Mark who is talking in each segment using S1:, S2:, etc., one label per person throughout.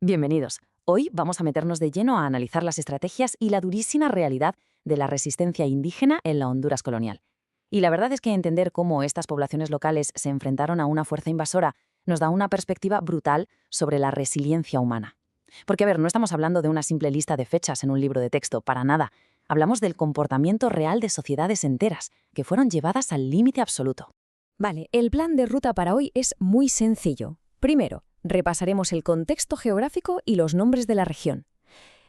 S1: Bienvenidos. Hoy vamos a meternos de lleno a analizar las estrategias y la durísima realidad de la resistencia indígena en la Honduras colonial. Y la verdad es que entender cómo estas poblaciones locales se enfrentaron a una fuerza invasora nos da una perspectiva brutal sobre la resiliencia humana. Porque, a ver, no estamos hablando de una simple lista de fechas en un libro de texto, para nada. Hablamos del comportamiento real de sociedades enteras, que fueron llevadas al límite absoluto.
S2: Vale, el plan de ruta para hoy es muy sencillo. Primero, repasaremos el contexto geográfico y los nombres de la región.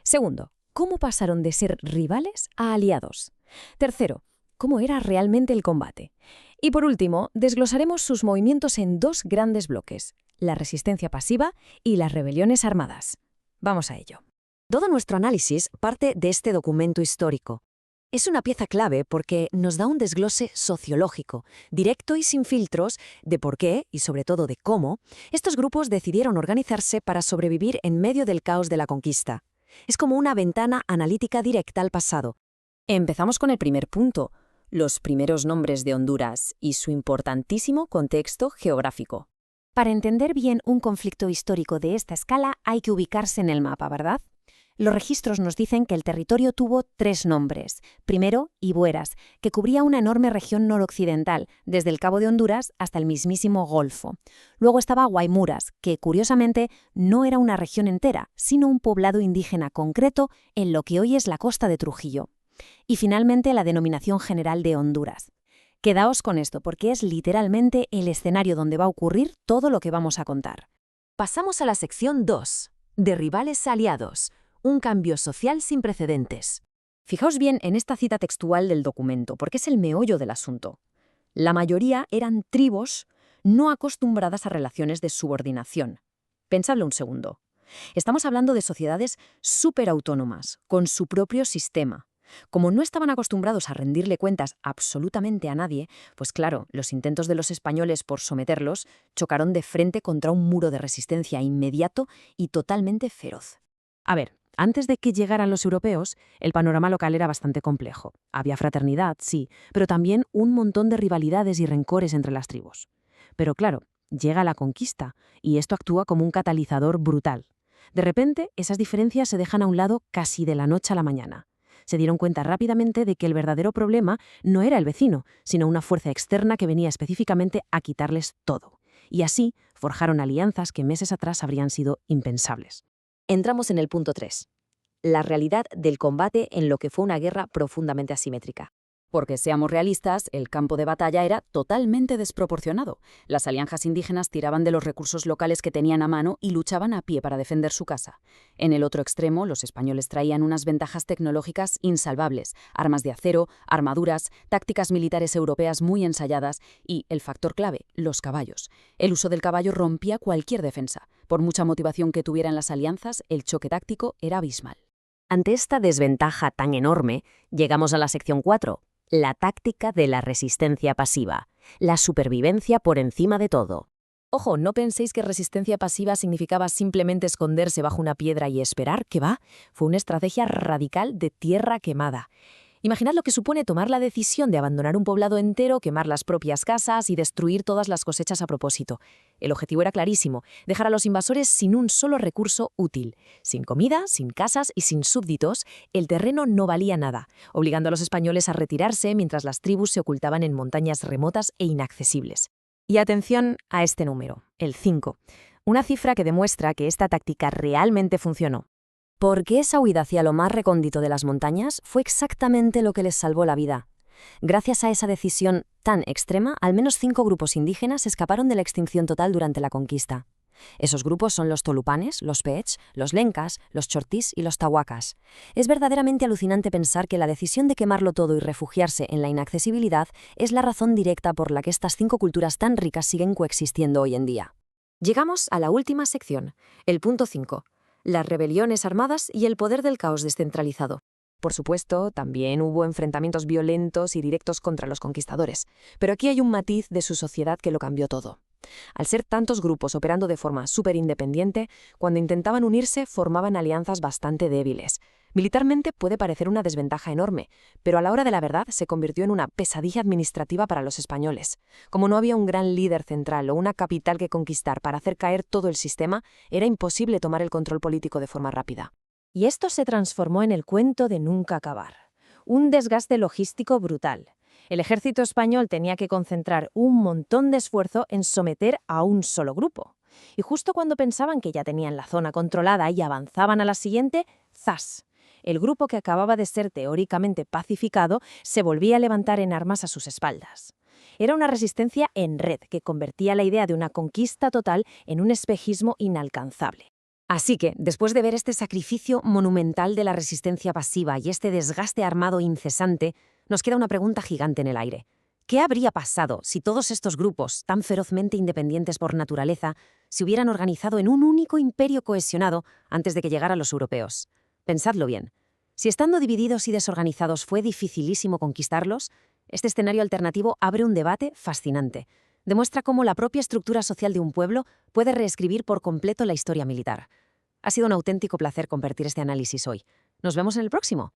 S2: Segundo, cómo pasaron de ser rivales a aliados. Tercero, cómo era realmente el combate. Y por último, desglosaremos sus movimientos en dos grandes bloques, la resistencia pasiva y las rebeliones armadas. Vamos a ello.
S3: Todo nuestro análisis parte de este documento histórico. Es una pieza clave porque nos da un desglose sociológico, directo y sin filtros, de por qué, y sobre todo de cómo, estos grupos decidieron organizarse para sobrevivir en medio del caos de la conquista. Es como una ventana analítica directa al pasado.
S2: Empezamos con el primer punto, los primeros nombres de Honduras y su importantísimo contexto geográfico.
S4: Para entender bien un conflicto histórico de esta escala hay que ubicarse en el mapa, ¿verdad? Los registros nos dicen que el territorio tuvo tres nombres. Primero, Ibueras, que cubría una enorme región noroccidental, desde el Cabo de Honduras hasta el mismísimo Golfo. Luego estaba Guaymuras, que curiosamente no era una región entera, sino un poblado indígena concreto en lo que hoy es la costa de Trujillo. Y finalmente la denominación general de Honduras. Quedaos con esto, porque es literalmente el escenario donde va a ocurrir todo lo que vamos a contar.
S3: Pasamos a la sección 2, de rivales a aliados. Un cambio social sin precedentes.
S2: Fijaos bien en esta cita textual del documento, porque es el meollo del asunto. La mayoría eran tribus no acostumbradas a relaciones de subordinación. Pensadlo un segundo. Estamos hablando de sociedades superautónomas, con su propio sistema. Como no estaban acostumbrados a rendirle cuentas absolutamente a nadie, pues claro, los intentos de los españoles por someterlos chocaron de frente contra un muro de resistencia inmediato y totalmente feroz. A ver, antes de que llegaran los europeos, el panorama local era bastante complejo. Había fraternidad, sí, pero también un montón de rivalidades y rencores entre las tribus. Pero claro, llega la conquista, y esto actúa como un catalizador brutal. De repente, esas diferencias se dejan a un lado casi de la noche a la mañana. Se dieron cuenta rápidamente de que el verdadero problema no era el vecino, sino una fuerza externa que venía específicamente a quitarles todo. Y así forjaron alianzas que meses atrás habrían sido impensables.
S3: Entramos en el punto 3. La realidad del combate en lo que fue una guerra profundamente asimétrica.
S1: Porque, seamos realistas, el campo de batalla era totalmente desproporcionado. Las alianzas indígenas tiraban de los recursos locales que tenían a mano y luchaban a pie para defender su casa. En el otro extremo, los españoles traían unas ventajas tecnológicas insalvables, armas de acero, armaduras, tácticas militares europeas muy ensayadas y, el factor clave, los caballos. El uso del caballo rompía cualquier defensa. Por mucha motivación que tuvieran las alianzas, el choque táctico era abismal.
S3: Ante esta desventaja tan enorme, llegamos a la sección 4. La táctica de la resistencia pasiva, la supervivencia por encima de todo.
S2: Ojo, no penséis que resistencia pasiva significaba simplemente esconderse bajo una piedra y esperar, que va, fue una estrategia radical de tierra quemada. Imaginad lo que supone tomar la decisión de abandonar un poblado entero, quemar las propias casas y destruir todas las cosechas a propósito. El objetivo era clarísimo, dejar a los invasores sin un solo recurso útil. Sin comida, sin casas y sin súbditos, el terreno no valía nada, obligando a los españoles a retirarse mientras las tribus se ocultaban en montañas remotas e inaccesibles. Y atención a este número, el 5, una cifra que demuestra que esta táctica realmente funcionó.
S3: Porque esa huida hacia lo más recóndito de las montañas fue exactamente lo que les salvó la vida. Gracias a esa decisión tan extrema, al menos 5 grupos indígenas escaparon de la extinción total durante la conquista. Esos grupos son los tolupanes, los peech, los lencas, los chortís y los tahuacas. Es verdaderamente alucinante pensar que la decisión de quemarlo todo y refugiarse en la inaccesibilidad es la razón directa por la que estas 5 culturas tan ricas siguen coexistiendo hoy en día. Llegamos a la última sección, el punto 5. Las rebeliones armadas y el poder del caos descentralizado.
S2: Por supuesto, también hubo enfrentamientos violentos y directos contra los conquistadores, pero aquí hay un matiz de su sociedad que lo cambió todo. Al ser tantos grupos operando de forma súper independiente, cuando intentaban unirse formaban alianzas bastante débiles.
S3: Militarmente puede parecer una desventaja enorme, pero a la hora de la verdad se convirtió en una pesadilla administrativa para los españoles. Como no había un gran líder central o una capital que conquistar para hacer caer todo el sistema, era imposible tomar el control político de forma rápida.
S2: Y esto se transformó en el cuento de nunca acabar. Un desgaste logístico brutal. El ejército español tenía que concentrar un montón de esfuerzo en someter a un solo grupo. Y justo cuando pensaban que ya tenían la zona controlada y avanzaban a la siguiente, ¡zas! El grupo que acababa de ser teóricamente pacificado se volvía a levantar en armas a sus espaldas. Era una resistencia en red que convertía la idea de una conquista total en un espejismo inalcanzable.
S3: Así que, después de ver este sacrificio monumental de la resistencia pasiva y este desgaste armado incesante, nos queda una pregunta gigante en el aire. ¿Qué habría pasado si todos estos grupos, tan ferozmente independientes por naturaleza, se hubieran organizado en un único imperio cohesionado antes de que llegaran los europeos? Pensadlo bien. Si estando divididos y desorganizados fue dificilísimo conquistarlos, este escenario alternativo abre un debate fascinante. Demuestra cómo la propia estructura social de un pueblo puede reescribir por completo la historia militar. Ha sido un auténtico placer compartir este análisis hoy. Nos vemos en el próximo.